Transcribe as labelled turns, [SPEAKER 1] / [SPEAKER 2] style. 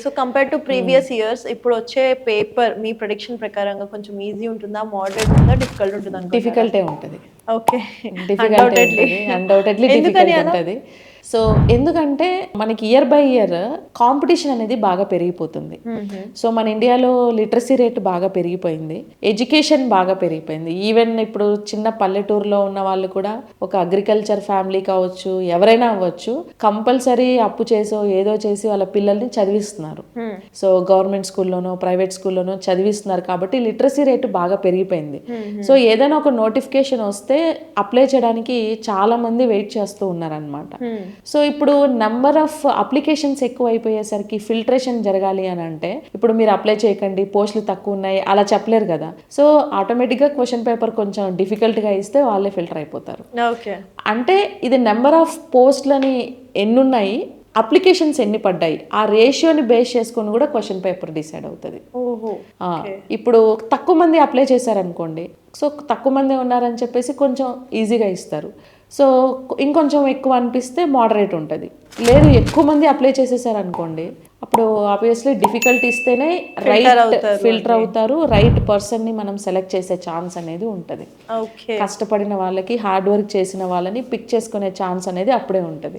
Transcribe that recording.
[SPEAKER 1] So compare to previous years ఇప్పుడు వచ్చే paper మీ prediction ప్రకారంగా కొంచెం ఈజీ ఉంటుందా, మోడరేట్ ఉంటుందా, డిఫికల్ట్ ఉంటుందా?
[SPEAKER 2] డిఫికల్టే ఉంటుంది.
[SPEAKER 1] ఓకే,
[SPEAKER 2] డిఫికల్టీ ఉంటుంది, అన్డౌటెడ్లీ డిఫికల్ట్ ఉంటుంది. సో ఎందుకంటే మనకి ఇయర్ బై ఇయర్ కాంపిటీషన్ అనేది బాగా పెరిగిపోతుంది. సో మన ఇండియాలో లిటరసీ రేట్ బాగా పెరిగిపోయింది, ఎడ్యుకేషన్ బాగా పెరిగిపోయింది. ఈవెన్ ఇప్పుడు చిన్న పల్లెటూరులో ఉన్న వాళ్ళు కూడా ఒక అగ్రికల్చర్ ఫ్యామిలీ కావచ్చు, ఎవరైనా అవ్వచ్చు, కంపల్సరీ అప్పు చేసో ఏదో చేసి వాళ్ళ పిల్లల్ని చదివిస్తున్నారు. సో గవర్నమెంట్ స్కూల్లోనో ప్రైవేట్ స్కూల్లోనో చదివిస్తున్నారు కాబట్టి లిటరసీ రేట్ బాగా పెరిగిపోయింది. సో ఏదైనా ఒక నోటిఫికేషన్ వస్తే అప్లై చేయడానికి చాలా మంది వెయిట్ చేస్తూ ఉన్నారనమాట. సో ఇప్పుడు నెంబర్ ఆఫ్ అప్లికేషన్స్ ఎక్కువ అయిపోయేసరికి ఫిల్టరేషన్ జరగాలి అని అంటే ఇప్పుడు మీరు అప్లై చేయకండి, పోస్టులు తక్కువ ఉన్నాయి అలా చెప్పలేరు కదా. సో ఆటోమేటిక్గా క్వశ్చన్ పేపర్ కొంచెం డిఫికల్ట్గా ఇస్తే వాళ్ళే ఫిల్టర్ అయిపోతారు. అంటే ఇది నెంబర్ ఆఫ్ పోస్టులని ఎన్ని ఉన్నాయి, అప్లికేషన్స్ ఎన్ని పడ్డాయి, ఆ రేషియోని బేస్ చేసుకొని కూడా క్వశ్చన్ పేపర్ డిసైడ్ అవుతుంది. ఇప్పుడు తక్కువ మంది అప్లై చేశారనుకోండి, సో తక్కువ మంది ఉన్నారని చెప్పేసి కొంచెం ఈజీగా ఇస్తారు. సో ఇంకొంచెం ఎక్కువ అనిపిస్తే మోడరేట్ ఉంటుంది. లేదు ఎక్కువ మంది అప్లై చేసేసారనుకోండి, అప్పుడు ఆబ్వియస్లీ డిఫికల్టీ ఇస్తేనే ఫిల్టర్ అవుతారు, రైట్ పర్సన్ని మనం సెలెక్ట్ చేసే ఛాన్స్ అనేది ఉంటుంది. కష్టపడిన వాళ్ళకి, హార్డ్ వర్క్ చేసిన వాళ్ళని పిక్ చేసుకునే ఛాన్స్ అనేది అప్పుడే ఉంటుంది.